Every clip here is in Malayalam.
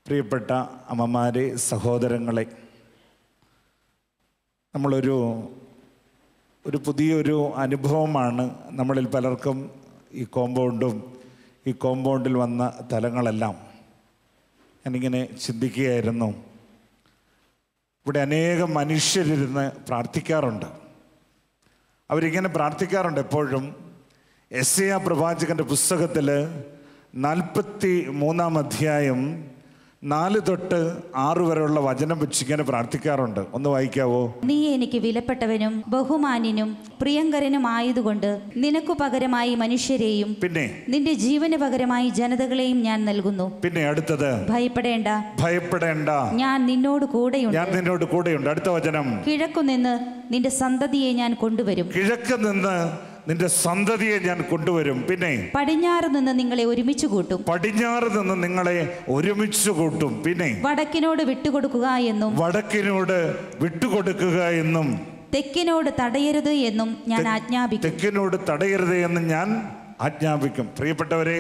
പ്രിയപ്പെട്ട അമ്മമാരെ, സഹോദരങ്ങളെ, നമ്മളൊരു പുതിയൊരു അനുഭവമാണ് നമ്മളിൽ പലർക്കും ഈ കോമ്പൗണ്ടിൽ വന്ന തലങ്ങളെല്ലാം. ഞാനിങ്ങനെ ചിന്തിക്കുകയായിരുന്നു, ഇവിടെ അനേകം മനുഷ്യരിരുന്ന് പ്രാർത്ഥിക്കാറുണ്ട്. അവരിങ്ങനെ പ്രാർത്ഥിക്കാറുണ്ട് എപ്പോഴും. യെശയ്യാ പ്രവാചകൻ്റെ പുസ്തകത്തിൽ 43 അധ്യായം 4 തൊട്ട് 6 വരെയുള്ള വചനം വെച്ച് ഇങ്ങനെ പ്രാർത്ഥിക്കാറുണ്ട്. ഒന്ന് വായിക്കാവോ? നീ എനിക്ക് വിലപ്പെട്ടവനും ബഹുമാന്യനും പ്രിയങ്കരനുമായതുകൊണ്ട് നിനക്കു പകരമായി മനുഷ്യരെയും പിന്നെ നിന്റെ ജീവന് പകരമായി ജനതകളെയും ഞാൻ നൽകുന്നു. പിന്നെ അടുത്തത്, ഭയപ്പെടേണ്ട, ഞാൻ നിന്നോട് കൂടെയുണ്ട്. അടുത്ത വചനം, കിഴക്കുനിന്ന് നിന്റെ സന്തതിയെ ഞാൻ കൊണ്ടുവരും. നിന്റെ സന്തതിയെ ഞാൻ കൊണ്ടുവരും. പിന്നെ പടിഞ്ഞാറ് നിന്ന് നിങ്ങളെ ഒരുമിച്ച് കൂട്ടും. പിന്നെ വടക്കിനോട് വിട്ടുകൊടുക്കുക എന്നും തെക്കിനോട് തടയരുത് എന്നും ഞാൻ ആജ്ഞാപിക്കും. പ്രിയപ്പെട്ടവരെ,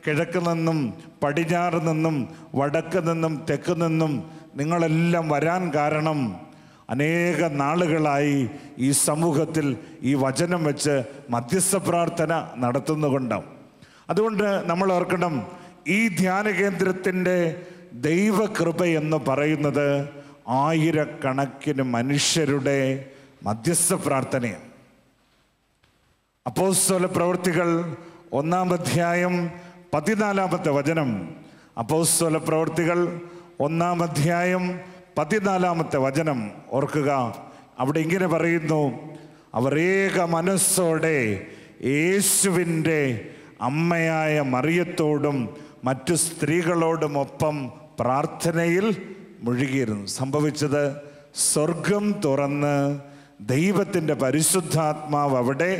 കിഴക്ക് നിന്നും പടിഞ്ഞാറ് നിന്നും വടക്ക് നിന്നും തെക്ക് നിന്നും നിങ്ങളെല്ലാം വരാൻ കാരണം അനേക നാളുകളായി ഈ സമൂഹത്തിൽ ഈ വചനം വെച്ച് മധ്യസ്ഥ പ്രാർത്ഥന നടത്തുന്നുകൊണ്ടാവും. അതുകൊണ്ട് നമ്മൾ ഓർക്കണം, ഈ ധ്യാന കേന്ദ്രത്തിൻ്റെ ദൈവകൃപ എന്ന് പറയുന്നത് ആയിരക്കണക്കിന് മനുഷ്യരുടെ മധ്യസ്ഥ പ്രാർത്ഥനയാണ്. അപ്പോസ്തല പ്രവൃത്തികൾ 1 അധ്യായം 14 വചനം. അപ്പോസ്തല പ്രവൃത്തികൾ 1 അധ്യായം 14 വചനം ഓർക്കുക. അവിടെ ഇങ്ങനെ പറയുന്നു, അവർ ഏക മനസ്സോടെ യേശുവിൻ്റെ അമ്മയായ മറിയത്തോടും മറ്റു സ്ത്രീകളോടുമൊപ്പം പ്രാർത്ഥനയിൽ മുഴുകിയിരുന്നു. സംഭവിച്ചത്, സ്വർഗം തുറന്ന് ദൈവത്തിൻ്റെ പരിശുദ്ധാത്മാവ് അവിടെ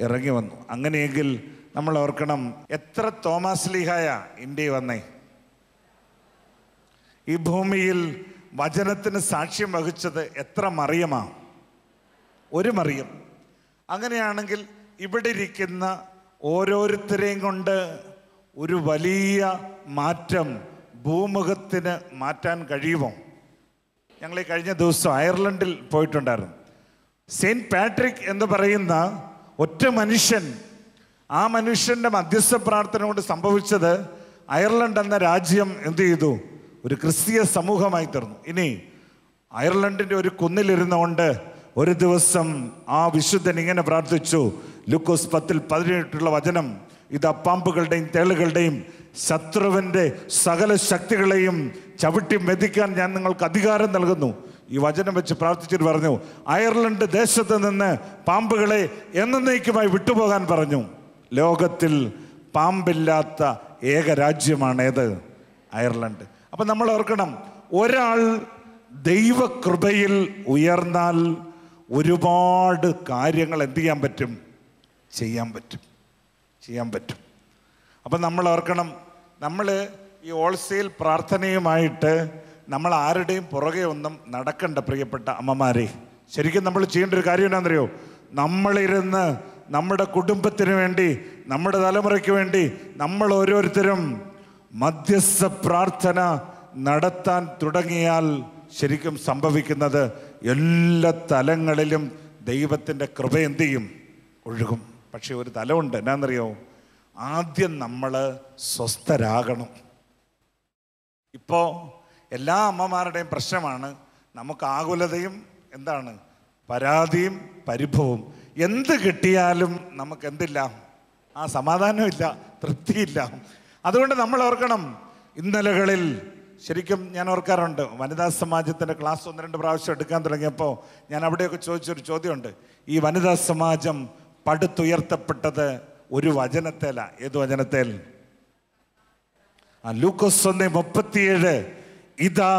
ഇറങ്ങി വന്നു. അങ്ങനെയെങ്കിൽ നമ്മൾ ഓർക്കണം, എത്ര തോമാശ്ലീഹായ ഇന്ത്യയിൽ വന്നേ? ഈ ഭൂമിയിൽ വചനത്തിന് സാക്ഷ്യം വഹിച്ചത് എത്ര മറിയമാ? ഒരു മറിയം. അങ്ങനെയാണെങ്കിൽ ഇവിടെ ഇരിക്കുന്ന ഓരോരുത്തരെയും കൊണ്ട് ഒരു വലിയ മാറ്റം ഭൂമുഖത്തിന് മാറ്റാൻ കഴിയുമോ? ഞങ്ങൾ ഈ കഴിഞ്ഞ ദിവസം അയർലൻഡിൽ പോയിട്ടുണ്ടായിരുന്നു. സെയിൻറ്റ് പാട്രിക് എന്ന് പറയുന്ന ഒറ്റ മനുഷ്യൻ, ആ മനുഷ്യൻ്റെ മധ്യസ്ഥ പ്രാർത്ഥന കൊണ്ട് സംഭവിച്ചത്, അയർലൻഡ് എന്ന രാജ്യം എന്ത് ചെയ്തു? ഒരു ക്രിസ്തീയ സമൂഹമായി തീർന്നു. ഇനി അയർലൻഡിൻ്റെ ഒരു കുന്നിലിരുന്നുകൊണ്ട് ഒരു ദിവസം ആ വിശുദ്ധൻ ഇങ്ങനെ പ്രാർത്ഥിച്ചു. ലൂക്കോസ് 10:18 വചനം, ഇതാ പാമ്പുകളുടെയും തേളുകളുടെയും ശത്രുവിൻ്റെ സകല ശക്തികളെയും ചവിട്ടി മെതിക്കാൻ ഞാൻ നിങ്ങൾക്ക് അധികാരം നൽകുന്നു. ഈ വചനം വെച്ച് പ്രാർത്ഥിച്ചിട്ട് പറഞ്ഞു, അയർലൻഡ് ദേശത്ത് നിന്ന് പാമ്പുകളെ എന്നേക്കുമായി വിട്ടുപോകാൻ പറഞ്ഞു. ലോകത്തിൽ പാമ്പില്ലാത്ത ഏക രാജ്യമാണേത്? അയർലൻഡ്. അപ്പം നമ്മൾ ഓർക്കണം, ഒരാൾ ദൈവകൃപയിൽ ഉയർന്നാൽ ഒരുപാട് കാര്യങ്ങൾ എന്ത് ചെയ്യാൻ പറ്റും? ചെയ്യാൻ പറ്റും. അപ്പം നമ്മൾ ഓർക്കണം, നമ്മൾ ഈ ഹോൾസെയിൽ പ്രാർത്ഥനയുമായിട്ട് നമ്മൾ ആരുടെയും പുറകെ ഒന്നും നടക്കണ്ട. പ്രിയപ്പെട്ട അമ്മമാരെ, ശരിക്കും നമ്മൾ ചെയ്യേണ്ട ഒരു കാര്യം എന്താണെന്നറിയോ? നമ്മളിരുന്ന് നമ്മുടെ കുടുംബത്തിന് വേണ്ടി, നമ്മുടെ തലമുറയ്ക്ക് വേണ്ടി നമ്മൾ ഓരോരുത്തരും മധ്യസ്ഥ പ്രാർത്ഥന നടത്താൻ തുടങ്ങിയാൽ ശരിക്കും സംഭവിക്കുന്നത്, എല്ലാ തലങ്ങളിലും ദൈവത്തിൻ്റെ കൃപ എന്ത് ചെയ്യും? ഒഴുകും. പക്ഷേ ഒരു തലമുണ്ട്, എന്നാന്നറിയോ? ആദ്യം നമ്മൾ സ്വസ്ഥരാകണം. ഇപ്പോൾ എല്ലാ അമ്മമാരുടെയും പ്രശ്നമാണ്, നമുക്ക് ആകുലതയും എന്താണ്? പരാതിയും പരിഭവവും. എന്ത് കിട്ടിയാലും നമുക്ക് എന്തില്ല? സമാധാനമില്ല, തൃപ്തിയില്ല. അതുകൊണ്ട് നമ്മൾ ഓർക്കണം, ഇന്നലകളിൽ ശരിക്കും ഞാൻ ഓർക്കാറുണ്ട്, വനിതാ സമാജത്തിൻ്റെ ക്ലാസ് 1-2 പ്രാവശ്യം എടുക്കാൻ തുടങ്ങിയപ്പോൾ ഞാൻ അവിടെയൊക്കെ ചോദിച്ചൊരു ചോദ്യമുണ്ട്. ഈ വനിതാ സമാജം പടുത്തുയർത്തപ്പെട്ടത് ഒരു വചനത്തേല. ഏത് വചനത്തേൽ? ലൂക്കോസ് 1:37, ഇതാ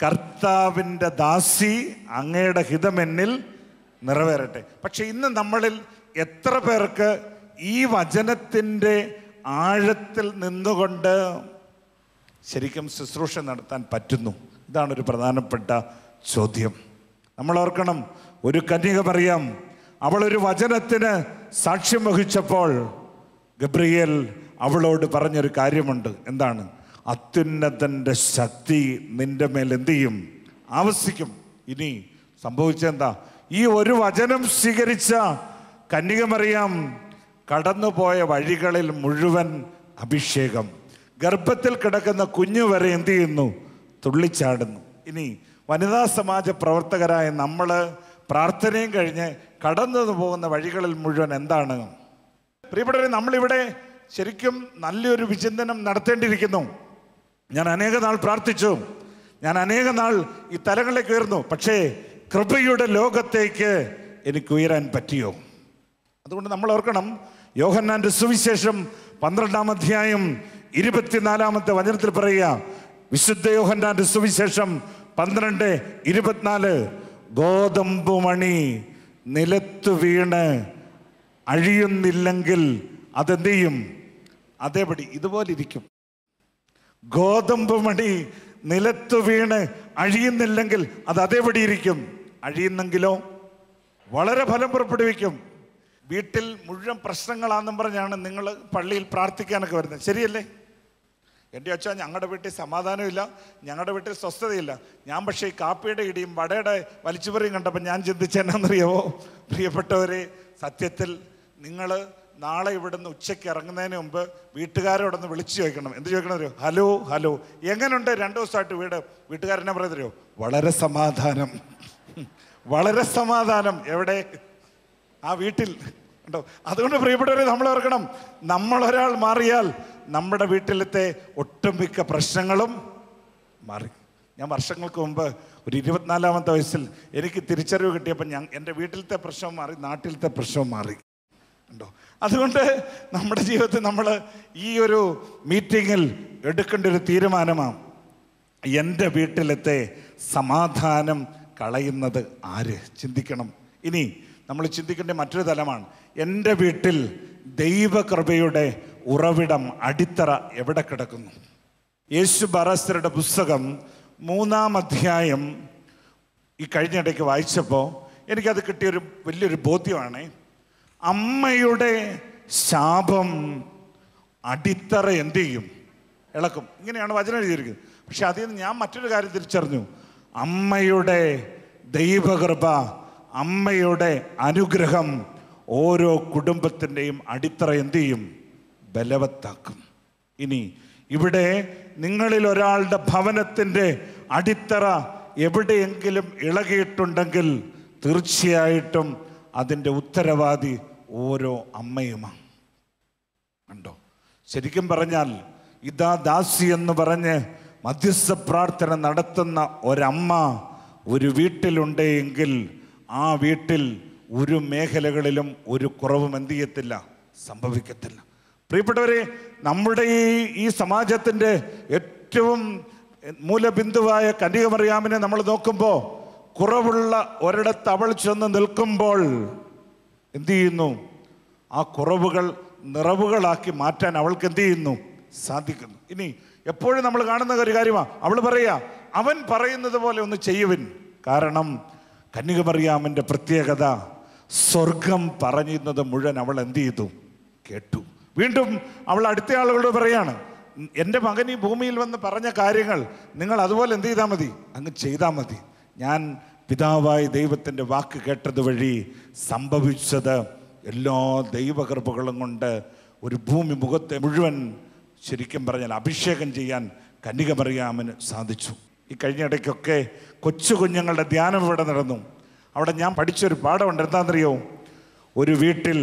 കർത്താവിൻ്റെ ദാസി, അങ്ങയുടെ ഹിതമെന്നിൽ നിറവേറട്ടെ. പക്ഷെ ഇന്ന് നമ്മളിൽ എത്ര പേർക്ക് ഈ വചനത്തിൻ്റെ ആഴത്തിൽ നിന്നുകൊണ്ട് ശരിക്കും ശുശ്രൂഷ നടത്താൻ പറ്റുന്നു? ഇതാണൊരു പ്രധാനപ്പെട്ട ചോദ്യം. നമ്മൾ ഓർക്കണം, ഒരു കന്യക മറിയം, അവളൊരു വചനത്തിന് സാക്ഷ്യം വഹിച്ചപ്പോൾ ഗബ്രിയേൽ അവളോട് പറഞ്ഞൊരു കാര്യമുണ്ട്. എന്താണ്? അത്യുന്നതൻ്റെ ശക്തി നിന്റെ മേൽ എന്ത് ചെയ്യും? ആവസിക്കും. ഇനി സംഭവിച്ചെന്താ? ഈ ഒരു വചനം സ്വീകരിച്ച കന്യകമറിയാം കടന്നുപോയ വഴികളിൽ മുഴുവൻ അഭിഷേകം. ഗർഭത്തിൽ കിടക്കുന്ന കുഞ്ഞു വരെ എന്ത് ചെയ്യുന്നു? തുള്ളിച്ചാടുന്നു. ഇനി വനിതാ സമാജ പ്രവർത്തകരായ നമ്മൾ പ്രാർത്ഥനയും കഴിഞ്ഞ് കടന്നു പോകുന്ന വഴികളിൽ മുഴുവൻ എന്താണ്? പ്രിയപ്പെട്ടവരെ, നമ്മളിവിടെ ശരിക്കും നല്ലൊരു വിചിന്തനം നടത്തേണ്ടിയിരിക്കുന്നു. ഞാൻ അനേക നാൾ പ്രാർത്ഥിച്ചു, ഞാൻ അനേക നാൾ ഈ തലങ്ങളിലേക്ക് ഉയർന്നു. പക്ഷേ കൃപയുടെ ലോകത്തേക്ക് എനിക്ക് ഉയരാൻ പറ്റിയോ? അതുകൊണ്ട് നമ്മൾ ഓർക്കണം, യോഹന്നാന്റെ സുവിശേഷം 12-ാം അധ്യായം 24-ാമത്തെ വചനത്തിൽ പറയുക, വിശുദ്ധ യോഹന്നാന്റെ സുവിശേഷം 12:24, ഗോതമ്പ് മണി നിലത്തു വീണ് അഴിയുന്നില്ലെങ്കിൽ അതെന്ത് ചെയ്യും? അതേപടി ഇതുപോലെ ഇരിക്കും. ഗോതമ്പ് മണി നിലത്തു വീണ് അഴിയുന്നില്ലെങ്കിൽ അത് അതേപടി ഇരിക്കും. അഴിയുന്നെങ്കിലോ വളരെ ഫലം പുറപ്പെടുവിക്കും. വീട്ടിൽ മുഴുവൻ പ്രശ്നങ്ങളാണെന്നും പറഞ്ഞാണ് നിങ്ങൾ പള്ളിയിൽ പ്രാർത്ഥിക്കാനൊക്കെ വരുന്നത്, ശരിയല്ലേ? എൻ്റെ അച്ഛാ, ഞങ്ങളുടെ വീട്ടിൽ സമാധാനമില്ല, ഞങ്ങളുടെ വീട്ടിൽ സ്വസ്ഥതയില്ല. ഞാൻ പക്ഷേ ഈ കാപ്പിയുടെ ഇടിയും വടയുടെ വലിച്ചുപറിയും കണ്ടപ്പോൾ ഞാൻ ചിന്തിച്ചെന്നറിയാവോ? പ്രിയപ്പെട്ടവരെ, സത്യത്തിൽ നിങ്ങൾ നാളെ ഇവിടുന്ന് ഉച്ചയ്ക്ക് ഇറങ്ങുന്നതിന് മുമ്പ് വീട്ടുകാരോടൊന്ന് വിളിച്ചു ചോദിക്കണം. എന്ത് ചോദിക്കണം അറിയോ? ഹലോ ഹലോ, എങ്ങനെയുണ്ട് 2 ദിവസമായിട്ട് വീട്? വീട്ടുകാരനെ പറയുന്നറിയോ? വളരെ സമാധാനം, വളരെ സമാധാനം. എവിടെ? ആ വീട്ടിൽ ഉണ്ടോ? അതുകൊണ്ട് പ്രിയപ്പെട്ടവരെ, നമ്മൾ ഓർക്കണം, നമ്മളൊരാൾ മാറിയാൽ നമ്മുടെ വീട്ടിലത്തെ ഒട്ടുമിക്ക പ്രശ്നങ്ങളും മാറി. ഞാൻ വർഷങ്ങൾക്ക് മുമ്പ് ഒരു 24-ാമത്തെ വയസ്സിൽ എനിക്ക് തിരിച്ചറിവ് കിട്ടിയപ്പോൾ എൻ്റെ വീട്ടിലത്തെ പ്രശ്നം മാറി, നാട്ടിലത്തെ പ്രശ്നവും മാറി. ഉണ്ടോ? അതുകൊണ്ട് നമ്മുടെ ജീവിതത്തിൽ നമ്മൾ ഈ ഒരു മീറ്റിങ്ങിൽ എടുക്കേണ്ട ഒരു തീരുമാനമാണ്, എൻ്റെ വീട്ടിലത്തെ സമാധാനം കളയുന്നത് ആര്? ചിന്തിക്കണം. ഇനി നമ്മൾ ചിന്തിക്കേണ്ട മറ്റൊരു തലമാണ്, എൻ്റെ വീട്ടിൽ ദൈവകൃപയുടെ ഉറവിടം, അടിത്തറ എവിടെ കിടക്കുന്നു? യേശു ബറസ്തരുടെ പുസ്തകം 3-ാം അധ്യായം ഈ കഴിഞ്ഞിടയ്ക്ക് വായിച്ചപ്പോൾ എനിക്കത് കിട്ടിയൊരു വലിയൊരു ബോധ്യമാണ്. അമ്മയുടെ ശാപം അടിത്തറ എന്ത് ചെയ്യും? ഇളക്കും. ഇങ്ങനെയാണ് വചനം എഴുതിയിരിക്കുന്നത്. പക്ഷെ അതിൽ നിന്ന് ഞാൻ മറ്റൊരു കാര്യം തിരിച്ചറിഞ്ഞു. അമ്മയുടെ ദൈവകൃപ, അമ്മയുടെ അനുഗ്രഹം ഓരോ കുടുംബത്തിൻ്റെയും അടിത്തറ എന്ത് ചെയ്യും? ബലവത്താക്കും. ഇനി ഇവിടെ നിങ്ങളിൽ ഒരാളുടെ ഭവനത്തിൻ്റെ അടിത്തറ എവിടെയെങ്കിലും ഇളകിയിട്ടുണ്ടെങ്കിൽ തീർച്ചയായിട്ടും അതിൻ്റെ ഉത്തരവാദി ഓരോ അമ്മയുമാണ്. കണ്ടോ? ശരിക്കും പറഞ്ഞാൽ ഇതാ ദാസി എന്ന് പറഞ്ഞ് മധ്യസ്ഥ പ്രാർത്ഥന നടത്തുന്ന ഒരമ്മ ഒരു വീട്ടിലുണ്ടെങ്കിൽ ആ വീട്ടിൽ ഒരു മേഖലകളിലും ഒരു കുറവും എന്ത് ചെയ്യത്തില്ല? സംഭവിക്കത്തില്ല. പ്രിയപ്പെട്ടവരെ, നമ്മുടെ ഈ സമാജത്തിൻ്റെ ഏറ്റവും മൂലബിന്ദുവായ കന്യകമറിയാമിനെ നമ്മൾ നോക്കുമ്പോൾ, കുറവുള്ള ഒരിടത്ത് അവൾ ചെന്ന് നിൽക്കുമ്പോൾ എന്തു ചെയ്യുന്നു? ആ കുറവുകൾ നിറവുകളാക്കി മാറ്റാൻ അവൾക്ക് എന്തു ചെയ്യുന്നു? സാധിക്കുന്നു. ഇനി എപ്പോഴും നമ്മൾ കാണുന്ന ഒരു കാര്യമാണ്, അവൾ പറയുക, അവൻ പറയുന്നത് പോലെ ഒന്ന് ചെയ്യുവിൻ. കാരണം കന്യകമറിയാമിൻ്റെ പ്രത്യേകത, സ്വർഗം പറയുന്നത് മുഴുവൻ അവൾ എന്ത് ചെയ്തു? കേട്ടു. വീണ്ടും അവൾ അടുത്ത ആളുകളോട് പറയാണ്, എൻ്റെ മകൻ ഈ ഭൂമിയിൽ വന്ന് പറഞ്ഞ കാര്യങ്ങൾ നിങ്ങൾ അതുപോലെ എന്ത് ചെയ്താൽ മതി? അങ്ങ് ചെയ്താൽ മതി. ഞാൻ പിതാവായ ദൈവത്തിൻ്റെ വാക്ക് കേട്ടത് വഴി സംഭവിച്ചത് എല്ലാ ദൈവകൃപകളും കൊണ്ട് ഒരു ഭൂമി മുഖത്തെ മുഴുവൻ ശരിക്കും പറഞ്ഞാൽ അഭിഷേകം ചെയ്യാൻ കന്യകമറിയാമിന് സാധിച്ചു. ഈ കഴിഞ്ഞ ഇടയ്ക്കൊക്കെ കൊച്ചു കുഞ്ഞുങ്ങളുടെ ധ്യാനം ഇവിടെ നടന്നു. അവിടെ ഞാൻ പഠിച്ചൊരു പാഠമുണ്ട്. എന്താണെന്നറിയോ? ഒരു വീട്ടിൽ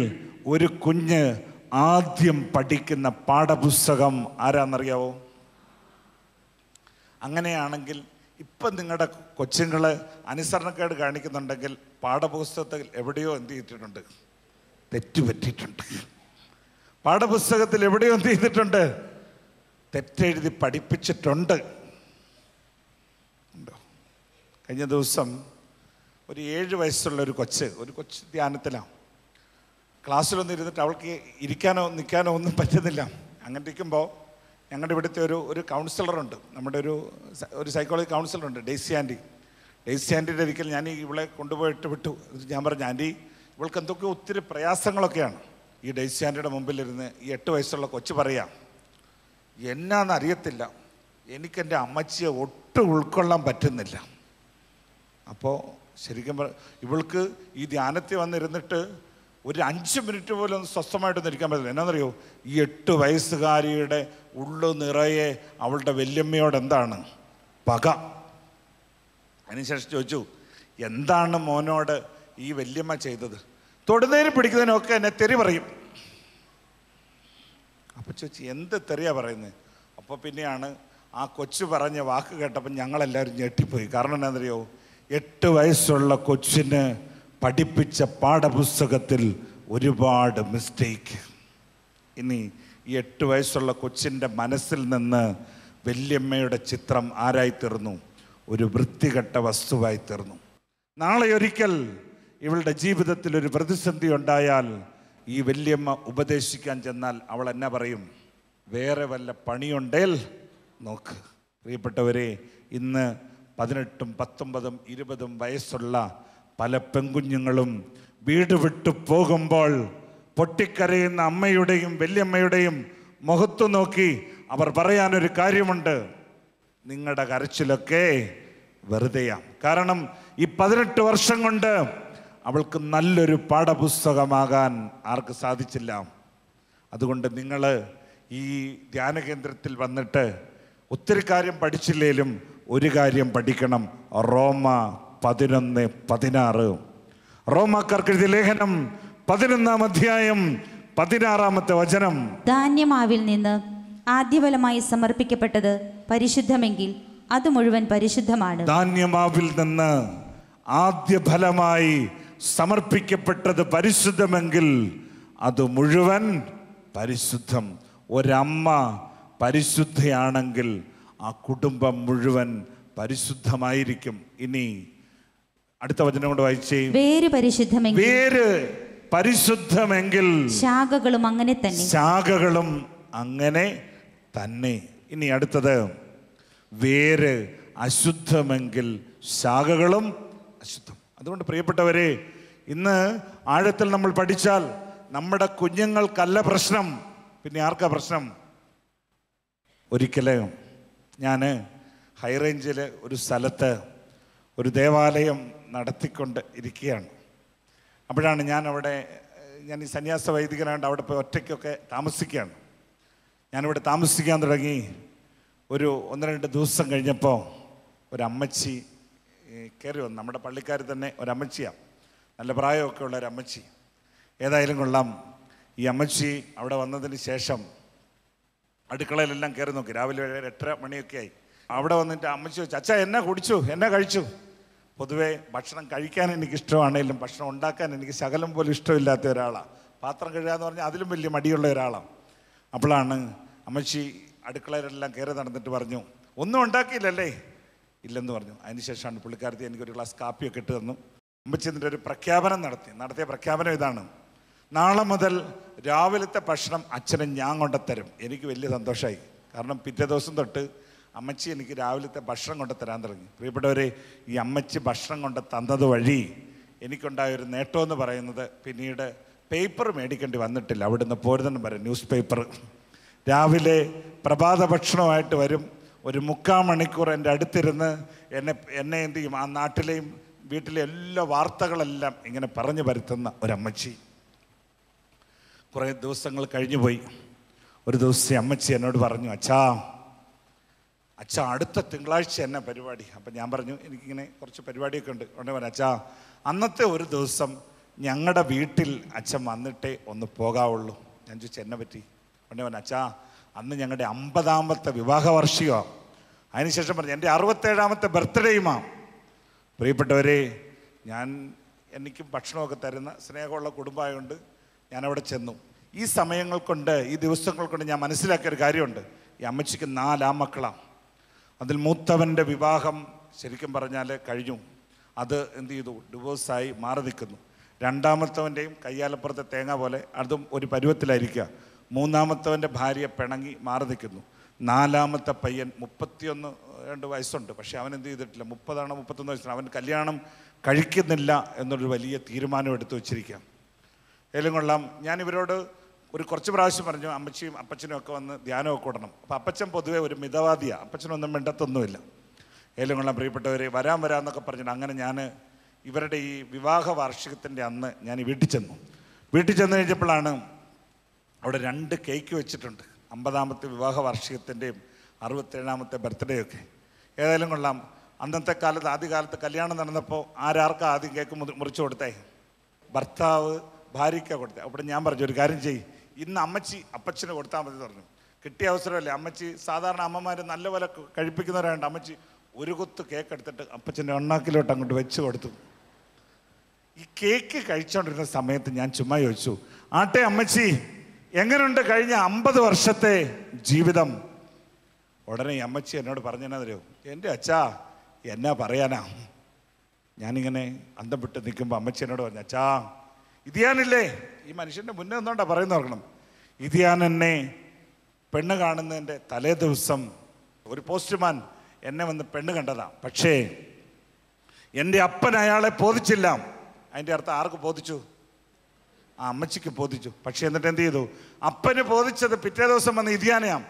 ഒരു കുഞ്ഞ് ആദ്യം പഠിക്കുന്ന പാഠപുസ്തകം ആരാന്നറിയാവോ? അങ്ങനെയാണെങ്കിൽ ഇപ്പം നിങ്ങളുടെ കൊച്ചുങ്ങൾ അനുസരണക്കേട് കാണിക്കുന്നുണ്ടെങ്കിൽ പാഠപുസ്തകത്തിൽ എവിടെയോ എന്ത് ചെയ്തിട്ടുണ്ട്? തെറ്റുപറ്റിയിട്ടുണ്ട്. പാഠപുസ്തകത്തിൽ എവിടെയോ എന്ത് ചെയ്തിട്ടുണ്ട്? തെറ്റെഴുതി പഠിപ്പിച്ചിട്ടുണ്ട്. ഉണ്ടോ? കഴിഞ്ഞ ദിവസം ഒരു 7 വയസ്സുള്ള ഒരു കൊച്ച് ധ്യാനത്തിലാണ്. ക്ലാസ്സിലൊന്നും ഇരുന്നിട്ട് അവൾക്ക് ഇരിക്കാനോ നിൽക്കാനോ ഒന്നും പറ്റുന്നില്ല. അങ്ങനെ ഇരിക്കുമ്പോൾ ഞങ്ങളുടെ ഇവിടുത്തെ ഒരു കൗൺസിലറുണ്ട്, നമ്മുടെ ഒരു സൈക്കോളജി കൗൺസിലറുണ്ട്, ഡെയ്സി ആൻറ്റിയുടെ ഒരിക്കൽ ഞാൻ ഇവളെ കൊണ്ടുപോയിട്ട് വിട്ടു. ഞാൻ പറഞ്ഞു, ആൻറ്റി ഇവൾക്ക് എന്തൊക്കെയോ ഒത്തിരി പ്രയാസങ്ങളൊക്കെയാണ്. ഈ ഡെയ്സി ആൻറ്റിയുടെ മുമ്പിലിരുന്ന് ഈ 8 വയസ്സുള്ള കൊച്ചു പറയാം, എന്നാന്ന് അറിയത്തില്ല, എനിക്കെൻ്റെ അമ്മച്ചിയെ ഒട്ടും ഉൾക്കൊള്ളാൻ പറ്റുന്നില്ല. അപ്പോൾ ശരിക്കും ഇവൾക്ക് ഈ ധ്യാനത്തിൽ വന്നിരുന്നിട്ട് ഒരു 5 മിനിറ്റ് പോലും ഒന്ന് സ്വസ്ഥമായിട്ടൊന്നും ഇരിക്കാൻ പറ്റില്ല. എന്നാണെന്നറിയോ, ഈ 8 വയസ്സുകാരിയുടെ ഉള്ളു നിറയെ അവളുടെ വല്യമ്മയോട് എന്താണ് പക. അതിനുശേഷം ചോദിച്ചു, എന്താണ് മോനോട് ഈ വല്യമ്മ ചെയ്തത്? തൊടുന്നതിനും പിടിക്കുന്നതിനൊക്കെ എന്നെ തെറി പറയും. അപ്പോൾ ചോദിച്ചു, എന്ത് തെറിയാ പറയുന്നത്? അപ്പോൾ പിന്നെയാണ് ആ കൊച്ചു പറഞ്ഞ വാക്ക് കേട്ടപ്പോൾ ഞങ്ങളെല്ലാവരും ഞെട്ടിപ്പോയി. കാരണം എന്താണെന്നറിയോ, 8 വയസ്സുള്ള കൊച്ചിന് പഠിപ്പിച്ച പാഠപുസ്തകത്തിൽ ഒരുപാട് മിസ്റ്റേക്ക്. ഇനി ഈ 8 വയസ്സുള്ള കൊച്ചിൻ്റെ മനസ്സിൽ നിന്ന് വല്യമ്മയുടെ ചിത്രം ആരായിത്തീർന്നു? ഒരു വൃത്തികെട്ട വസ്തുവായിത്തീർന്നു. നാളെ ഒരിക്കൽ ഇവളുടെ ജീവിതത്തിൽ ഒരു പ്രതിസന്ധി ഉണ്ടായാൽ ഈ വല്യമ്മ ഉപദേശിക്കാൻ ചെന്നാൽ അവൾ എന്നാ പറയും? വേറെ വല്ല പണിയുണ്ടേൽ നോക്ക്. പ്രിയപ്പെട്ടവരെ, ഇന്ന് 18, 19, 20 വയസ്സുള്ള പല പെൺകുഞ്ഞുങ്ങളും വീട് വിട്ടു പോകുമ്പോൾ പൊട്ടിക്കരയുന്ന അമ്മയുടെയും വല്യമ്മയുടെയും മുഖത്തു നോക്കി അവർ പറയാനൊരു കാര്യമുണ്ട്, നിങ്ങളുടെ കരച്ചിലൊക്കെ വെറുതെയാ. കാരണം ഈ 18 വർഷം കൊണ്ട് അവൾക്ക് നല്ലൊരു പാഠപുസ്തകമാകാൻ ആർക്ക് സാധിച്ചില്ല. അതുകൊണ്ട് നിങ്ങൾ ഈ ധ്യാന കേന്ദ്രത്തിൽ വന്നിട്ട് ഒത്തിരി കാര്യം പഠിച്ചില്ലേലും ഒരു കാര്യം പഠിക്കണം. റോമ 11:16. റോമാക്കാർക്ക് എഴുതിയ ലേഖനം 11-ാം അധ്യായം 16-ാമത്തെ വചനം. ധാന്യമാവിൽ നിന്ന് ആദ്യഫലമായി സമർപ്പിക്കപ്പെട്ടത് പരിശുദ്ധമെങ്കിൽ അത് മുഴുവൻ പരിശുദ്ധമാണ്. ധാന്യമാവിൽ നിന്ന് ആദ്യഫലമായി സമർപ്പിക്കപ്പെട്ടത് പരിശുദ്ധമെങ്കിൽ അത് മുഴുവൻ പരിശുദ്ധം. ഒരമ്മ പരിശുദ്ധയാണെങ്കിൽ ആ കുടുംബം മുഴുവൻ പരിശുദ്ധമായിരിക്കും. ഇനി അടുത്ത വചനം കൊണ്ട് വായിച്ചേ. വേര് പരിശുദ്ധമെങ്കിൽ, വേര് പരിശുദ്ധമെങ്കിൽ ശാഖകളും അങ്ങനെ തന്നെ. ശാഖകളും അങ്ങനെ തന്നെ. ഇനി അടുത്തത്, വേര് അശുദ്ധമെങ്കിൽ ശാഖകളും അശുദ്ധം. അതുകൊണ്ട് പ്രിയപ്പെട്ടവരെ, ഇന്ന് ആഴത്തിൽ നമ്മൾ പഠിച്ചാൽ നമ്മുടെ കുഞ്ഞുങ്ങൾക്കല്ല പ്രശ്നം, പിന്നെ ആർക്കാ പ്രശ്നം? ഒരിക്കൽ ഞാൻ ഹൈറേഞ്ചിൽ ഒരു സ്ഥലത്ത് ഒരു ദേവാലയം നടത്തിക്കൊണ്ട് ഇരിക്കുകയാണ്. അപ്പോഴാണ് ഞാൻ ഈ സന്യാസ വൈദികനായിട്ട് അവിടെ പോയി ഒറ്റയ്ക്കൊക്കെ താമസിക്കുകയാണ്. ഞാനിവിടെ താമസിക്കാൻ തുടങ്ങി ഒരു 1-2 ദിവസം കഴിഞ്ഞപ്പോൾ ഒരമ്മച്ചി കയറി വന്നു. നമ്മുടെ പള്ളിക്കാർ തന്നെ ഒരമ്മച്ചിയാണ്, നല്ല പ്രായമൊക്കെ ഉള്ള ഒരമ്മച്ചി. ഏതായാലും കൊള്ളാം, ഈ അമ്മച്ചി അവിടെ വന്നതിന് ശേഷം അടുക്കളയിലെല്ലാം കയറി നോക്കി. രാവിലെ 8:30 മണിയൊക്കെ ആയി. അവിടെ വന്നിട്ട് അമ്മച്ചി ചോദിച്ചു, അച്ഛാ എന്നാ കുടിച്ചു, എന്നാ കഴിച്ചു? പൊതുവേ ഭക്ഷണം കഴിക്കാൻ എനിക്കിഷ്ടമാണെങ്കിലും ഭക്ഷണം ഉണ്ടാക്കാൻ എനിക്ക് ശകലം പോലും ഇഷ്ടമില്ലാത്ത ഒരാളാണ്. പാത്രം കഴുകാന്ന് പറഞ്ഞാൽ അതിലും വലിയ മടിയുള്ള ഒരാളാണ്. അപ്പോഴാണ് അമ്മച്ചി അടുക്കളയിലെല്ലാം കയറി നടന്നിട്ട് പറഞ്ഞു, ഒന്നും ഉണ്ടാക്കിയില്ലല്ലേ? ഇല്ലെന്ന് പറഞ്ഞു. അതിനുശേഷമാണ് പുള്ളിക്കാരത്തി എനിക്കൊരു ഗ്ലാസ് കാപ്പിയൊക്കെ ഇട്ട് തന്നു. അമ്മച്ചി എന്നിട്ട് ഒരു പ്രഖ്യാപനം നടത്തിയ പ്രഖ്യാപനം ഇതാണ്: നാളെ മുതൽ രാവിലത്തെ ഭക്ഷണം അച്ഛനും ഞാൻ കൊണ്ടുത്തരും. എനിക്ക് വലിയ സന്തോഷമായി. കാരണം പിറ്റേ ദിവസം തൊട്ട് അമ്മച്ചി എനിക്ക് രാവിലത്തെ ഭക്ഷണം കൊണ്ട് തരാൻ തുടങ്ങി. പ്രിയപ്പെട്ടവരെ, ഈ അമ്മച്ചി ഭക്ഷണം കൊണ്ട് തന്നത് വഴി എനിക്കുണ്ടായൊരു നേട്ടമെന്ന് പറയുന്നത്, പിന്നീട് പേപ്പർ മേടിക്കേണ്ടി വന്നിട്ടില്ല. അവിടുന്ന് പോരുതെന്ന് പറയും, ന്യൂസ് പേപ്പർ. രാവിലെ പ്രഭാത ഭക്ഷണമായിട്ട് വരും. ഒരു 3/4 മണിക്കൂർ എൻ്റെ അടുത്തിരുന്ന് എന്നെ എന്ത് ചെയ്യും, ആ നാട്ടിലെയും വീട്ടിലെ എല്ലാ വാർത്തകളെല്ലാം ഇങ്ങനെ പറഞ്ഞു വരുത്തുന്ന ഒരമ്മച്ചി. കുറേ ദിവസങ്ങൾ കഴിഞ്ഞു പോയി. ഒരു ദിവസം അമ്മച്ചി എന്നോട് പറഞ്ഞു, അച്ഛാ അടുത്ത തിങ്കളാഴ്ച എന്നെ പരിപാടി. അപ്പം ഞാൻ പറഞ്ഞു, എനിക്കിങ്ങനെ കുറച്ച് പരിപാടിയൊക്കെ ഉണ്ട്. ഉടനെ പറഞ്ഞു, അച്ഛാ അന്നത്തെ ഒരു ദിവസം ഞങ്ങളുടെ വീട്ടിൽ അച്ഛൻ വന്നിട്ടേ ഒന്ന് പോകാവുള്ളൂ. ഞാൻ ചോദിച്ചു, എന്നെ പറ്റി? ഉടനെ പറഞ്ഞു, അച്ഛാ അന്ന് ഞങ്ങളുടെ 50ാമത്തെ വിവാഹ വാർഷികമാണ്. അതിനുശേഷം പറഞ്ഞു, എൻ്റെ 67ാമത്തെ ബർത്ത്ഡേയുമാണ്. പ്രിയപ്പെട്ടവരെ, എനിക്കും ഭക്ഷണമൊക്കെ തരുന്ന സ്നേഹമുള്ള കുടുംബമായതുകൊണ്ട് ഞാനവിടെ ചെന്നു. ഈ സമയങ്ങൾ കൊണ്ട്, ഈ ദിവസങ്ങൾ കൊണ്ട് ഞാൻ മനസ്സിലാക്കിയൊരു കാര്യമുണ്ട്. ഈ അമ്മച്ചിക്ക് 4 ആൺമക്കളാണ്. അതിൽ മൂത്തവൻ്റെ വിവാഹം ശരിക്കും പറഞ്ഞാൽ കഴിഞ്ഞു. അത് എന്ത് ചെയ്തു, ഡിവോഴ്സായി മാറി നിൽക്കുന്നു. രണ്ടാമത്തവൻ്റെയും കയ്യാലപ്പുറത്തെ തേങ്ങ പോലെ അതും ഒരു പരുവത്തിലായിരിക്കുക. മൂന്നാമത്തവൻ്റെ ഭാര്യ പിണങ്ങി മാറി നിൽക്കുന്നു. 4ാമത്തെ പയ്യൻ 31-2 വയസ്സുണ്ട്. പക്ഷെ അവൻ എന്ത് ചെയ്തിട്ടില്ല, 30-31 വയസ്സാണ്. അവൻ കല്യാണം കഴിക്കുന്നില്ല എന്നൊരു വലിയ തീരുമാനം എടുത്തു വച്ചിരിക്കാം. ഏലും കൊള്ളാം, ഞാൻ ഇവരോട് കുറച്ച് പ്രാവശ്യം പറഞ്ഞു അമ്മച്ചിയും അപ്പച്ചനും ഒക്കെ വന്ന് ധ്യാനമൊക്കെ കൂടണം. അപ്പോൾ അപ്പച്ചൻ പൊതുവേ ഒരു മിതവാദിയാണ്, അപ്പച്ചനൊന്നും മിണ്ടത്തൊന്നുമില്ല. ഏലും കൊള്ളാൻ പ്രിയപ്പെട്ടവർ വരാമെന്നൊക്കെ പറഞ്ഞിട്ട് അങ്ങനെ ഞാൻ ഇവരുടെ ഈ വിവാഹ വാർഷികത്തിൻ്റെ അന്ന് ഞാൻ വീട്ടിൽ ചെന്ന് കഴിഞ്ഞപ്പോഴാണ് അവിടെ 2 കേക്ക് വെച്ചിട്ടുണ്ട്. 50ാമത്തെ വിവാഹ വാർഷികത്തിൻ്റെയും 67ാമത്തെ ബർത്ത്ഡേ ഒക്കെ. ഏതായാലും കൊള്ളാം. അന്നത്തെ കാലത്ത് ആദ്യകാലത്ത് കല്യാണം നടന്നപ്പോൾ ആർക്കാ ആദ്യം കേക്ക് മുറിച്ചു കൊടുത്തേ? ഭർത്താവ് ഭാര്യയ്ക്കാണ് കൊടുത്തത്. അവിടെ ഞാൻ പറഞ്ഞു ഒരു കാര്യം ചെയ്യ്, ഇന്ന് അമ്മച്ചി അപ്പച്ചന് കൊടുത്താൽ മതി പറഞ്ഞു. കിട്ടിയ അവസരമല്ലേ. അമ്മച്ചി സാധാരണ അമ്മമാർ നല്ലപോലെ കഴിപ്പിക്കുന്നവരായതുകൊണ്ട് അമ്മച്ചി ഒരു കൊത്ത് കേക്ക് എടുത്തിട്ട് അപ്പച്ചൻ്റെ ഒണ്ണാക്കിലോട്ട് അങ്ങോട്ട് വെച്ച് കൊടുത്തു. ഈ കേക്ക് കഴിച്ചുകൊണ്ടിരുന്ന സമയത്ത് ഞാൻ ചുമ്മാ ചോദിച്ചു, ആട്ടെ അമ്മച്ചി എങ്ങനെയുണ്ട് കഴിഞ്ഞ 50 വർഷത്തെ ജീവിതം? ഉടനെ ഈ അമ്മച്ചി എന്നോട് പറഞ്ഞെന്നറിയോ, എൻ്റെ അച്ഛാ എന്നാ പറയാനാ. ഞാനിങ്ങനെ അന്തം വിട്ട് നിൽക്കുമ്പോൾ അമ്മച്ചി എന്നോട് പറഞ്ഞു, അച്ഛാ ഇതിയാനില്ലേ, ഈ മനുഷ്യൻ്റെ മുന്നേ ഒന്നുകൊണ്ടാ പറയുന്ന ഓർക്കണം, ഇതിയാൻ എന്നെ പെണ്ണ് കാണുന്നതിൻ്റെ തലേ ദിവസം ഒരു പോസ്റ്റ്മാൻ എന്നെ വന്ന് പെണ്ണ് കണ്ടതാ. പക്ഷേ എൻ്റെ അപ്പൻ അയാളെ ബോധിച്ചില്ല. അതിൻ്റെ അർത്ഥം ആർക്ക് ബോധിച്ചു? ആ അമ്മച്ചിക്ക് ബോധിച്ചു. പക്ഷേ എന്നിട്ട് എന്ത് ചെയ്തു? അപ്പന് ബോധിച്ചത് പിറ്റേ ദിവസം വന്ന് ഇതിയാനയാം.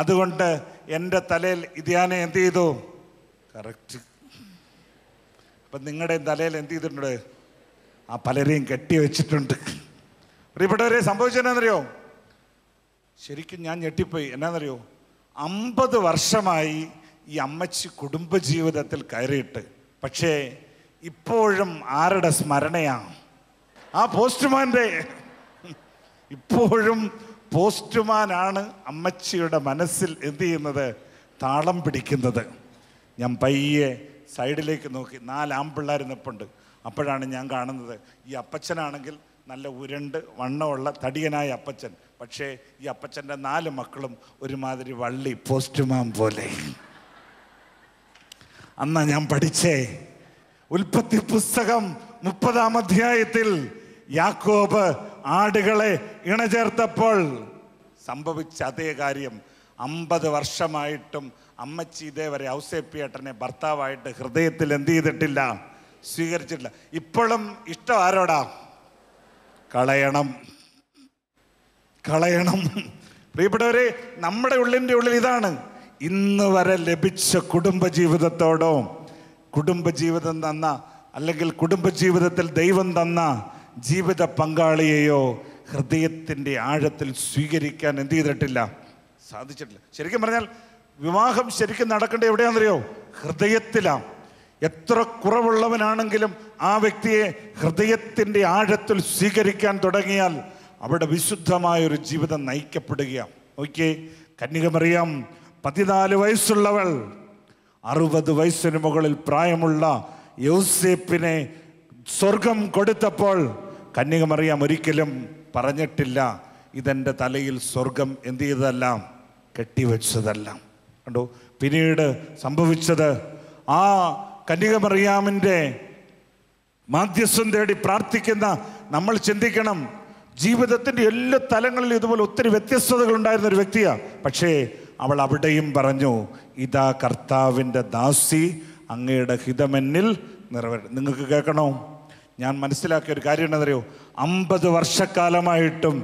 അതുകൊണ്ട് എൻ്റെ തലയിൽ ഇതിയാനെ എന്ത് ചെയ്തു? കറക്റ്റ്. അപ്പം നിങ്ങളുടെ തലയിൽ എന്ത് ചെയ്തിട്ടുണ്ട്? ആ പലരെയും കെട്ടി വെച്ചിട്ടുണ്ട്. പ്രിയപ്പെട്ടവരെ സംഭവിച്ചെന്നാന്നറിയോ? ശരിക്കും ഞാൻ ഞെട്ടിപ്പോയി. എന്നാന്നറിയോ? 50 വർഷമായി ഈ അമ്മച്ചി കുടുംബജീവിതത്തിൽ കയറിയിട്ട്, പക്ഷേ ഇപ്പോഴും ആരുടെ സ്മരണയാണ്? ആ പോസ്റ്റ്മാൻ്റെ. ഇപ്പോഴും പോസ്റ്റ്മാനാണ് അമ്മച്ചിയുടെ മനസ്സിൽ എന്ത് ചെയ്യുന്നത്? താളം പിടിക്കുന്നത്. ഞാൻ പയ്യെ സൈഡിലേക്ക് നോക്കി, 4 ആൺപിള്ളേർ നിൽപ്പുണ്ട്. അപ്പോഴാണ് ഞാൻ കാണുന്നത് ഈ അപ്പച്ചനാണെങ്കിൽ നല്ല ഉരുണ്ട് വണ്ണമുള്ള തടിയനായ അപ്പച്ചൻ. പക്ഷേ ഈ അപ്പച്ചൻ്റെ 4 മക്കളും ഒരുമാതിരി വള്ളി പോസ്റ്റ്മാൻ പോലെ. അന്നാ ഞാൻ പഠിച്ചേ ഉൽപ്പത്തി പുസ്തകം 30-ാം അധ്യായത്തിൽ യാക്കോബ് ആടുകളെ ഇണചേർത്തപ്പോൾ സംഭവിച്ച അതേ കാര്യം 50 വർഷമായിട്ടും അമ്മച്ചി ഇതേവരെ ഔസേപ്പിയേട്ടനെ ഭർത്താവായിട്ട് ഹൃദയത്തിൽ എന്ത് ചെയ്തിട്ടില്ല? സ്വീകരിച്ചിട്ടില്ല. ഇപ്പോഴും ഇഷ്ടം ആരോടാ? കളയണം. പ്രിയപ്പെട്ടവരെ, നമ്മുടെ ഉള്ളിൽ ഇതാണ്. ഇന്ന് വരെ ലഭിച്ച കുടുംബജീവിതത്തോടോ, കുടുംബജീവിതം തന്ന അല്ലെങ്കിൽ കുടുംബജീവിതത്തിൽ ദൈവം തന്ന ജീവിത പങ്കാളിയെയോ ഹൃദയത്തിൻ്റെ ആഴത്തിൽ സ്വീകരിക്കാൻ എന്ത് ചെയ്തിട്ടില്ല? സാധിച്ചിട്ടില്ല. ശരിക്കും പറഞ്ഞാൽ വിവാഹം ശരിക്കും നടക്കേണ്ടത് എവിടെയാണെന്നറിയോ? ഹൃദയത്തിലാണ്. എത്ര കുറവുള്ളവനാണെങ്കിലും ആ വ്യക്തിയെ ഹൃദയത്തിൻ്റെ ആഴത്തിൽ സ്വീകരിക്കാൻ തുടങ്ങിയാൽ അവിടെ വിശുദ്ധമായൊരു ജീവിതം നയിക്കപ്പെടുകയാണ്. ഓക്കെ, കന്യകമറിയാം 14 വയസ്സുള്ളവൾ 60 വയസ്സിന് മുകളിൽ പ്രായമുള്ള യോസേപ്പിനെ സ്വർഗം കൊടുത്തപ്പോൾ കന്യകമറിയാം ഒരിക്കലും പറഞ്ഞിട്ടില്ല ഇതെൻ്റെ തലയിൽ സ്വർഗം എന്ത് ചെയ്തതല്ല, കെട്ടിവെച്ചതല്ല. കണ്ടോ? പിന്നീട് സംഭവിച്ചത് ആ കന്യകമറിയാമിൻ്റെ മാധ്യസ്ഥം തേടി പ്രാർത്ഥിക്കുന്ന നമ്മൾ ചിന്തിക്കണം, ജീവിതത്തിൻ്റെ എല്ലാ തലങ്ങളിലും ഇതുപോലെ ഒത്തിരി വ്യത്യസ്തതകൾ ഉണ്ടായിരുന്ന ഒരു വ്യക്തിയാണ്. പക്ഷേ അവൾ അവിടെയും പറഞ്ഞു, ഇതാ കർത്താവിൻ്റെ ദാസി, അങ്ങയുടെ ഹിതമെന്നിൽ നിറവേറും. നിങ്ങൾക്ക് കേൾക്കണോ? ഞാൻ മനസ്സിലാക്കിയ ഒരു കാര്യം എന്താണെന്നറിയോ? 50 വർഷക്കാലമായിട്ടും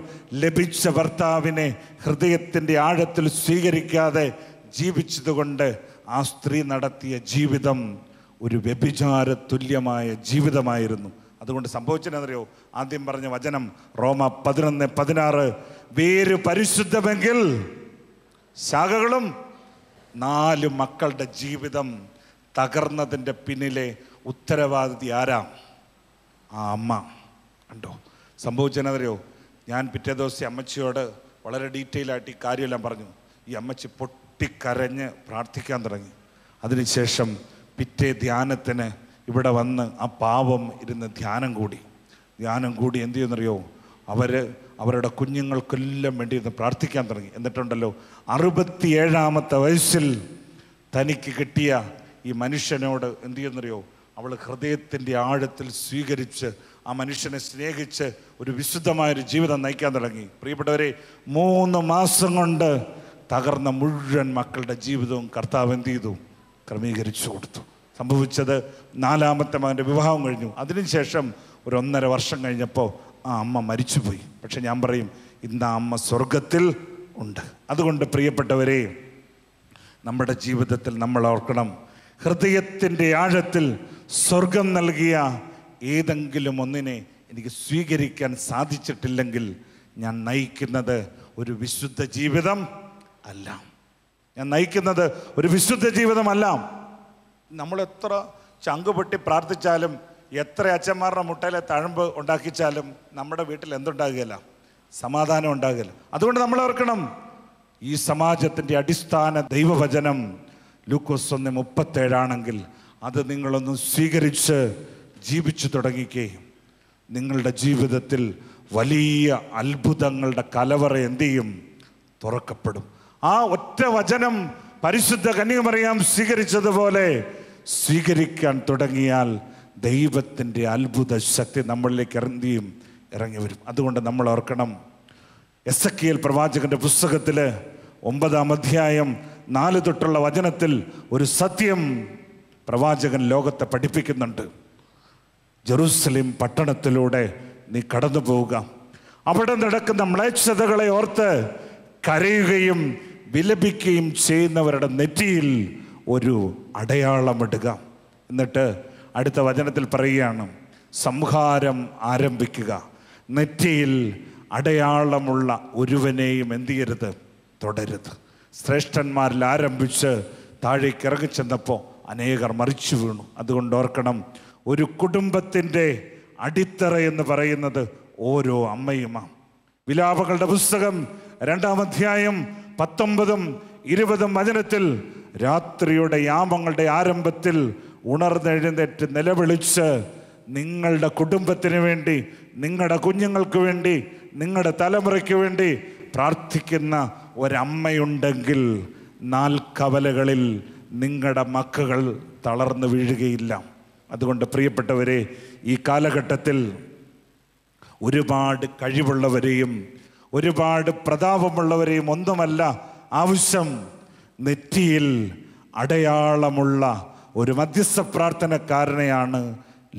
ലഭിച്ച ഭർത്താവിനെ ഹൃദയത്തിൻ്റെ ആഴത്തിൽ സ്വീകരിക്കാതെ ജീവിച്ചതുകൊണ്ട് ആ സ്ത്രീ നടത്തിയ ജീവിതം ഒരു വ്യഭിചാര തുല്യമായ ജീവിതമായിരുന്നു. അതുകൊണ്ട് സംഭവിച്ചതെന്നറിയോ? ആദ്യം പറഞ്ഞ വചനം റോമ 11:16, വേര് പരിശുദ്ധമെങ്കിൽ ശാഖകളും. 4 മക്കളുടെ ജീവിതം തകർന്നതിൻ്റെ പിന്നിലെ ഉത്തരവാദിത്വം ആരാ? ആ അമ്മ. കണ്ടോ സംഭവിച്ചതെന്നറിയോ? ഞാൻ പിറ്റേ ദിവസം അമ്മച്ചിയോട് വളരെ ഡീറ്റെയിൽ ആയിട്ട് ഈ കാര്യമെല്ലാം പറഞ്ഞു. ഈ അമ്മച്ചി പൊട്ടിക്കരഞ്ഞ് പ്രാർത്ഥിക്കാൻ തുടങ്ങി. അതിനുശേഷം പിറ്റേ ധ്യാനത്തിന് ഇവിടെ വന്ന് ആ പാവം ഇരുന്ന് ധ്യാനം കൂടി എന്ത് ചെയ്യുന്നറിയോ? അവരുടെ കുഞ്ഞുങ്ങൾക്കെല്ലാം വേണ്ടി ഇരുന്ന് പ്രാർത്ഥിക്കാൻ തുടങ്ങി. എന്നിട്ടുണ്ടല്ലോ 67-ാമത്തെ വയസ്സിൽ തനിക്ക് കിട്ടിയ ഈ മനുഷ്യനോട് എന്ത് ചെയ്യുന്നറിയോ? അവൾ ഹൃദയത്തിൻ്റെ ആഴത്തിൽ സ്വീകരിച്ച് ആ മനുഷ്യനെ സ്നേഹിച്ച് ഒരു വിശുദ്ധമായൊരു ജീവിതം നയിക്കാൻ തുടങ്ങി. പ്രിയപ്പെട്ടവരെ, 3 മാസം കൊണ്ട് തകർന്ന മുഴുവൻ മക്കളുടെ ജീവിതവും കർത്താവ് എന്ത് ചെയ്തു? ക്രമീകരിച്ചു കൊടുത്തു. സംഭവിച്ചത് 4-ാമത്തെ മകൻ്റെ വിവാഹം കഴിഞ്ഞു. അതിനുശേഷം ഒരു 1.5 വർഷം കഴിഞ്ഞപ്പോൾ ആ അമ്മ മരിച്ചുപോയി. പക്ഷെ ഞാൻ പറയും, ഇന്ന് ആ അമ്മ സ്വർഗത്തിൽ ഉണ്ട്. അതുകൊണ്ട് പ്രിയപ്പെട്ടവരെ, നമ്മുടെ ജീവിതത്തിൽ നമ്മൾ ഓർക്കണം, ഹൃദയത്തിൻ്റെ ആഴത്തിൽ സ്വർഗം നൽകിയ ഏതെങ്കിലും ഒന്നിനെ എനിക്ക് സ്വീകരിക്കാൻ സാധിച്ചിട്ടില്ലെങ്കിൽ ഞാൻ നയിക്കുന്നത് ഒരു വിശുദ്ധ ജീവിതം അല്ല. ഒരു വിശുദ്ധ ജീവിതമല്ല. നമ്മൾ എത്ര ചങ്കുപൊട്ടി പ്രാർത്ഥിച്ചാലും, എത്ര അച്ഛന്മാരുടെ മുട്ടയിലെ തഴമ്പ് ഉണ്ടാക്കിച്ചാലും നമ്മുടെ വീട്ടിൽ എന്തുണ്ടാകുകയില്ല? സമാധാനം ഉണ്ടാകില്ല. അതുകൊണ്ട് നമ്മൾ ഓർക്കണം, ഈ സമാജത്തിൻ്റെ അടിസ്ഥാന ദൈവവചനം ലൂക്കോസ് 1:37 അത് നിങ്ങളൊന്ന് സ്വീകരിച്ച് ജീവിച്ചു തുടങ്ങിക്കേ. നിങ്ങളുടെ ജീവിതത്തിൽ വലിയ അത്ഭുതങ്ങളുടെ കലവറ എന്ത് ചെയ്യും? തുറക്കപ്പെടും. ആ ഒറ്റ വചനം പരിശുദ്ധ കന്യകമറിയാം സ്വീകരിച്ചതുപോലെ സ്വീകരിക്കാൻ തുടങ്ങിയാൽ ദൈവത്തിൻ്റെ അത്ഭുത ശക്തി നമ്മളിലേക്ക് ഇറങ്ങി വരും. അതുകൊണ്ട് നമ്മൾ ഓർക്കണം, എസെക്കിയേൽ പ്രവാചകന്റെ പുസ്തകത്തിൽ 9-ാം അധ്യായം 4 തൊട്ടുള്ള വചനത്തിൽ ഒരു സത്യം പ്രവാചകൻ ലോകത്തെ പഠിപ്പിക്കുന്നുണ്ട്. ജെറുസലേം പട്ടണത്തിലൂടെ നീ കടന്നു പോവുക, അവിടെ നടക്കുന്ന മ്ലേച്ഛതകളെ ഓർത്ത് കരയുകയും വിലപിക്കുകയും ചെയ്യുന്നവരുടെ നെറ്റിയിൽ ഒരു അടയാളമിടുക. എന്നിട്ട് അടുത്ത വചനത്തിൽ പറയുകയാണ്, സംഹാരം ആരംഭിക്കുക, നെറ്റിയിൽ അടയാളമുള്ള ഒരുവനെയും എന്ത് ചെയ്യരുത്? തൊടരുത്. ശ്രേഷ്ഠന്മാരിൽ ആരംഭിച്ച് താഴേക്ക് ഇറങ്ങിച്ചെന്നപ്പോൾ അനേകർ മരിച്ചു വീണു. അതുകൊണ്ട് ഓർക്കണം, ഒരു കുടുംബത്തിൻ്റെ അടിത്തറ എന്ന് പറയുന്നത് ഓരോ അമ്മയുമാണ്. വിലാപങ്ങളുടെ പുസ്തകം 2-ാം അധ്യായം 19-20 വചനത്തിൽ രാത്രിയുടെ യാമങ്ങളുടെ ആരംഭത്തിൽ ഉണർന്നെഴുന്നേറ്റ് നിലവിളിച്ച് നിങ്ങളുടെ കുടുംബത്തിന് വേണ്ടി, നിങ്ങളുടെ കുഞ്ഞുങ്ങൾക്ക് വേണ്ടി, നിങ്ങളുടെ തലമുറയ്ക്ക് വേണ്ടി പ്രാർത്ഥിക്കുന്ന ഒരമ്മയുണ്ടെങ്കിൽ 4 കവലകളിൽ നിങ്ങളുടെ മക്കൾ തളർന്നു വീഴുകയില്ല. അതുകൊണ്ട് പ്രിയപ്പെട്ടവരെ, ഈ കാലഘട്ടത്തിൽ ഒരുപാട് കഴിവുള്ളവരെയും ഒരുപാട് പ്രതാപമുള്ളവരെയും ഒന്നുമല്ല ആവശ്യം, നെറ്റിയിൽ അടയാളമുള്ള ഒരു മധ്യസ്ഥ പ്രാർത്ഥനക്കാരനെയാണ്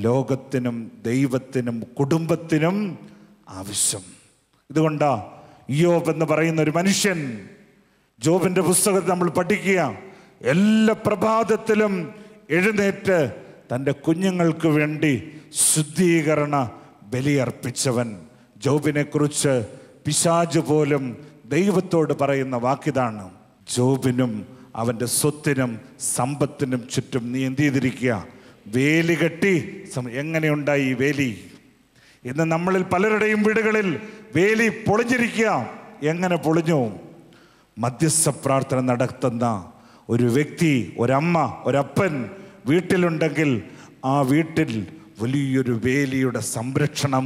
ലോകത്തിനും ദൈവത്തിനും കുടുംബത്തിനും ആവശ്യം. ഇതുകൊണ്ടാ ഇയ്യോബ് എന്ന് പറയുന്ന ഒരു മനുഷ്യൻ, ജോബിൻ്റെ പുസ്തകത്തിൽ നമ്മൾ പഠിക്കുക, എല്ലാ പ്രഭാതത്തിലും എഴുന്നേറ്റ് തൻ്റെ കുഞ്ഞുങ്ങൾക്ക് വേണ്ടി ശുദ്ധീകരണ ബലിയർപ്പിച്ചവൻ. ജോബിനെ കുറിച്ച് പിശാച് പോലും ദൈവത്തോട് പറയുന്ന വാക്കിതാണ്, ജോബിനും അവൻ്റെ സ്വത്തിനും സമ്പത്തിനും ചുറ്റും നീ എന്ത് ചെയ്തിരിക്കുക? വേലി കെട്ടി. എങ്ങനെയുണ്ടായി ഈ വേലി? ഇന്ന് നമ്മളിൽ പലരുടെയും വീടുകളിൽ വേലി പൊളിഞ്ഞിരിക്കുക. എങ്ങനെ പൊളിഞ്ഞു? മധ്യസ്ഥ പ്രാർത്ഥന നടത്തുന്ന ഒരു വ്യക്തി, ഒരമ്മ, ഒരപ്പൻ വീട്ടിലുണ്ടെങ്കിൽ ആ വീട്ടിൽ വലിയൊരു വേലിയുടെ സംരക്ഷണം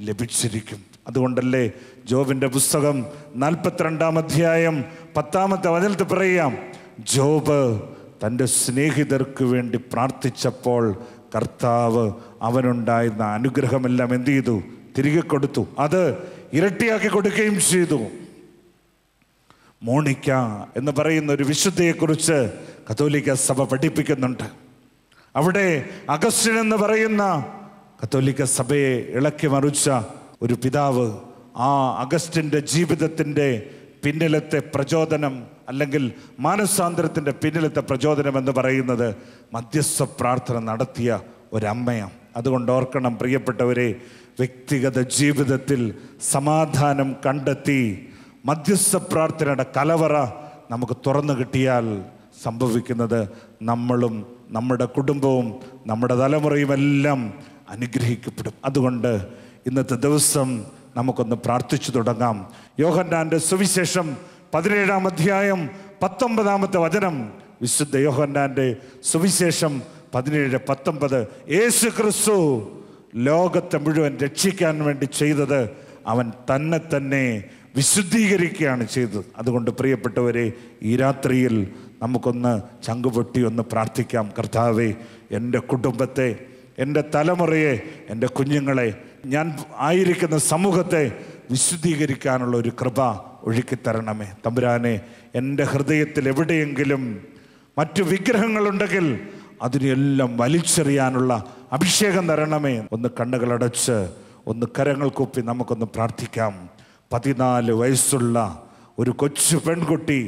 ലഭിച്ചിരിക്കും. അതുകൊണ്ടല്ലേ ജോബിൻ്റെ പുസ്തകം 42-ാം അധ്യായം 10-ാമത്തെ വചനത്തിൽ പറയാം, ജോബ് തൻ്റെ സ്നേഹിതർക്ക് വേണ്ടി പ്രാർത്ഥിച്ചപ്പോൾ കർത്താവ് അവനുണ്ടായിരുന്ന അനുഗ്രഹമെല്ലാം എന്ത് ചെയ്തു? തിരികെ കൊടുത്തു. അത് ഇരട്ടിയാക്കി കൊടുക്കുകയും ചെയ്തു. മോണിക്ക എന്ന് പറയുന്ന ഒരു വിശുദ്ധയെക്കുറിച്ച് കത്തോലിക്ക സഭ പഠിപ്പിക്കുന്നുണ്ട്. അവിടെ അഗസ്റ്റിൻ എന്ന് പറയുന്ന കത്തോലിക്ക സഭയെ ഇളക്കി മറിച്ച ഒരു പിതാവ്, ആ അഗസ്റ്റിൻ്റെ ജീവിതത്തിൻ്റെ പിന്നിലത്തെ പ്രചോദനം അല്ലെങ്കിൽ മാനസാന്തരത്തിൻ്റെ പിന്നിലത്തെ പ്രചോദനം എന്ന് പറയുന്നത് മധ്യസ്ഥ പ്രാർത്ഥന നടത്തിയ ഒരമ്മയാണ്. അതുകൊണ്ട് ഓർക്കണം പ്രിയപ്പെട്ടവരെ, വ്യക്തിഗത ജീവിതത്തിൽ സമാധാനം കണ്ടെത്തി മധ്യസ്ഥ പ്രാർത്ഥനയുടെ കലവറ നമുക്ക് തുറന്നു കിട്ടിയാൽ സംഭവിക്കുന്നത് നമ്മളും നമ്മുടെ കുടുംബവും നമ്മുടെ തലമുറയുമെല്ലാം അനുഗ്രഹിക്കപ്പെടും. അതുകൊണ്ട് ഇന്നത്തെ ദിവസം നമുക്കൊന്ന് പ്രാർത്ഥിച്ചു തുടങ്ങാം. യോഹന്നാൻ്റെ സുവിശേഷം 17-ാം അധ്യായം 19-ാമത്തെ വചനം, വിശുദ്ധ യോഹന്നാൻ്റെ സുവിശേഷം 17:19, യേശു ക്രിസ്തു ലോകത്തെ മുഴുവൻ രക്ഷിക്കാൻ വേണ്ടി ചെയ്തത് അവൻ തന്നെ വിശുദ്ധീകരിക്കുകയാണ് ചെയ്തത്. അതുകൊണ്ട് പ്രിയപ്പെട്ടവരെ, ഈ രാത്രിയിൽ നമുക്കൊന്ന് ചങ്കുപൊട്ടി ഒന്ന് പ്രാർത്ഥിക്കാം. കർത്താവേ, എൻ്റെ കുടുംബത്തെ, എൻ്റെ തലമുറയെ, എൻ്റെ കുഞ്ഞുങ്ങളെ, ഞാൻ ആയിരിക്കുന്ന സമൂഹത്തെ വിശുദ്ധീകരിക്കാനുള്ള ഒരു കൃപ ഒഴുക്കിത്തരണമേ. തമ്പുരാനെ, എൻ്റെ ഹൃദയത്തിൽ എവിടെയെങ്കിലും മറ്റു വിഗ്രഹങ്ങളുണ്ടെങ്കിൽ അതിനെല്ലാം വലിച്ചെറിയാനുള്ള അഭിഷേകം തരണമേ. ഒന്ന് കണ്ണുകളടച്ച് ഒന്ന് കരങ്ങൾ കൂപ്പി നമുക്കൊന്ന് പ്രാർത്ഥിക്കാം. 14 വയസ്സുള്ള ഒരു കൊച്ചു പെൺകുട്ടി,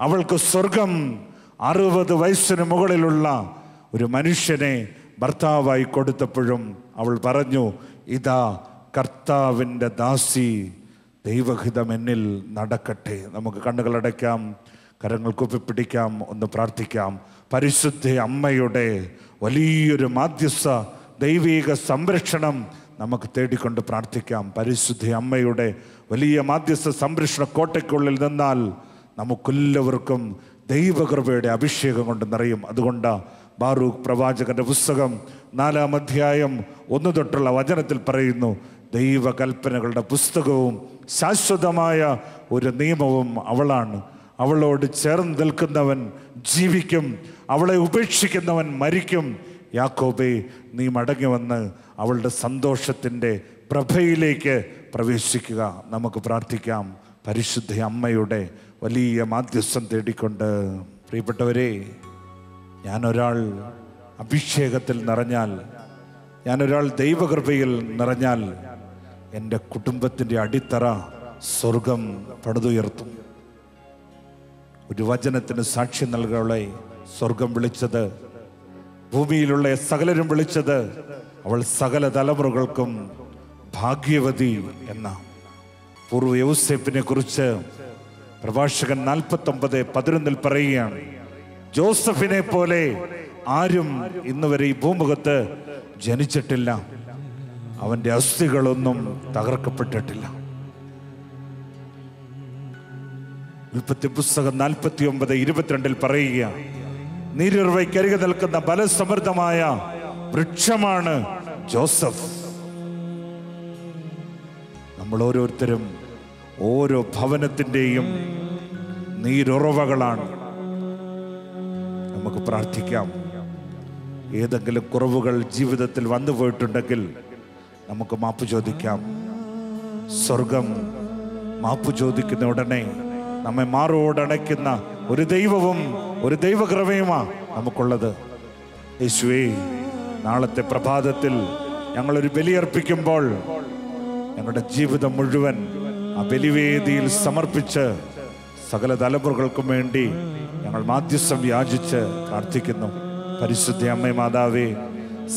അവൾക്ക് സ്വർഗം 60 വയസ്സിന് മുകളിലുള്ള ഒരു മനുഷ്യനെ ഭർത്താവായി കൊടുത്തപ്പോഴും അവൾ പറഞ്ഞു, ഇതാ കർത്താവിൻ്റെ ദാസി, ദൈവഹിതം എന്നിൽ നടക്കട്ടെ. നമുക്ക് കണ്ണുകളടയ്ക്കാം, കരങ്ങൾ കൂപ്പിപ്പിടിക്കാം, ഒന്ന് പ്രാർത്ഥിക്കാം. പരിശുദ്ധ അമ്മയുടെ വലിയൊരു മാധ്യസ്ഥ ദൈവിക സംരക്ഷണം നമുക്ക് തേടിക്കൊണ്ട് പ്രാർത്ഥിക്കാം. പരിശുദ്ധ അമ്മയുടെ വലിയ മാധ്യസ്ഥ സംരക്ഷണ കോട്ടയ്ക്കുള്ളിൽ നിന്നാൽ നമുക്കെല്ലാവർക്കും ദൈവകൃപയുടെ അഭിഷേകം കൊണ്ട് നിറയും. അതുകൊണ്ട് ബാറൂഖ് പ്രവാചകന്റെ പുസ്തകം 4-ാം അധ്യായം 1 തൊട്ടുള്ള വചനത്തിൽ പറയുന്നു, ദൈവകൽപ്പനകളുടെ പുസ്തകവും ശാശ്വതമായ ഒരു നിയമവും അവളാണ്. അവളോട് ചേർന്ന് നിൽക്കുന്നവൻ ജീവിക്കും, അവളെ ഉപേക്ഷിക്കുന്നവൻ മരിക്കും. യാക്കോബേ, നീ മടങ്ങി വന്ന് അവളുടെ സന്തോഷത്തിൻ്റെ പ്രഭയിലേക്ക് പ്രവേശിക്കുക. നമുക്ക് പ്രാർത്ഥിക്കാം പരിശുദ്ധ അമ്മയുടെ വലിയ മാധ്യസ്ഥം തേടിക്കൊണ്ട്. പ്രിയപ്പെട്ടവരെ, ഞാനൊരാൾ അഭിഷേകത്തിൽ നിറഞ്ഞാൽ, ഞാനൊരാൾ ദൈവകൃപയിൽ നിറഞ്ഞാൽ എൻ്റെ കുടുംബത്തിൻ്റെ അടിത്തറ സ്വർഗം പണിതുയർത്തും. ഒരു വചനത്തിന് സാക്ഷി നൽകുകളെ സ്വർഗം വിളിച്ചത്, ഭൂമിയിലുള്ള സകലരും വിളിച്ചത്, അവൾ സകല തലമുറകൾക്കും ഭാഗ്യവതി എന്ന. പൂർവ്വ യൗസേപ്പിനെ കുറിച്ച് പ്രഭാഷകൻ 49:11 പറയുകയാണ്, ജോസഫിനെ പോലെ ആരും ഇന്നുവരെ ഈ ഭൂമുഖത്ത് ജനിച്ചിട്ടില്ല, അവൻ്റെ അസ്ഥികളൊന്നും തകർക്കപ്പെട്ടിട്ടില്ല. ഉൽപ്പത്തി പുസ്തകം 49:22 പറയുക, നീരുറവയ്ക്കരികെ നിൽക്കുന്ന ബലസമൃദ്ധമായ വൃക്ഷമാണ് ജോസഫ്. നമ്മൾ ഓരോരുത്തരും ഓരോ ഭവനത്തിൻ്റെയും നീരുറവകളാണ്. നമുക്ക് പ്രാർത്ഥിക്കാം. ഏതെങ്കിലും കുറവുകൾ ജീവിതത്തിൽ വന്നു പോയിട്ടുണ്ടെങ്കിൽ നമുക്ക് മാപ്പ് ചോദിക്കാം. സ്വർഗം മാപ്പ് ചോദിക്കുന്ന ഉടനെ നമ്മെ മാറോടണയ്ക്കുന്ന ഒരു ദൈവവും ഒരു ദൈവകൃപയുമാണ് നമുക്കുള്ളത്. യേശുവേ, നാളത്തെ പ്രഭാതത്തിൽ ഞങ്ങളൊരു ബലിയർപ്പിക്കുമ്പോൾ ഞങ്ങളുടെ ജീവിതം മുഴുവൻ ആ ബലിവേദിയിൽ സമർപ്പിച്ച് സകല തലമുറകൾക്കും വേണ്ടി ഞങ്ങൾ മാധ്യസ്ഥം യാചിച്ച് പ്രാർത്ഥിക്കുന്നു. പരിശുദ്ധ അമ്മേ മാതാവേ,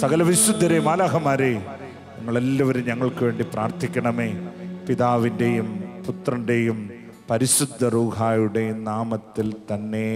സകല വിശുദ്ധരെ മാലാഖമാരെ, ഞങ്ങളെല്ലാവരും ഞങ്ങൾക്ക് വേണ്ടി പ്രാർത്ഥിക്കണമേ. പിതാവിൻ്റെയും പുത്രൻ്റെയും പരിശുദ്ധ റൂഹായുടെയും നാമത്തിൽ തന്നെ.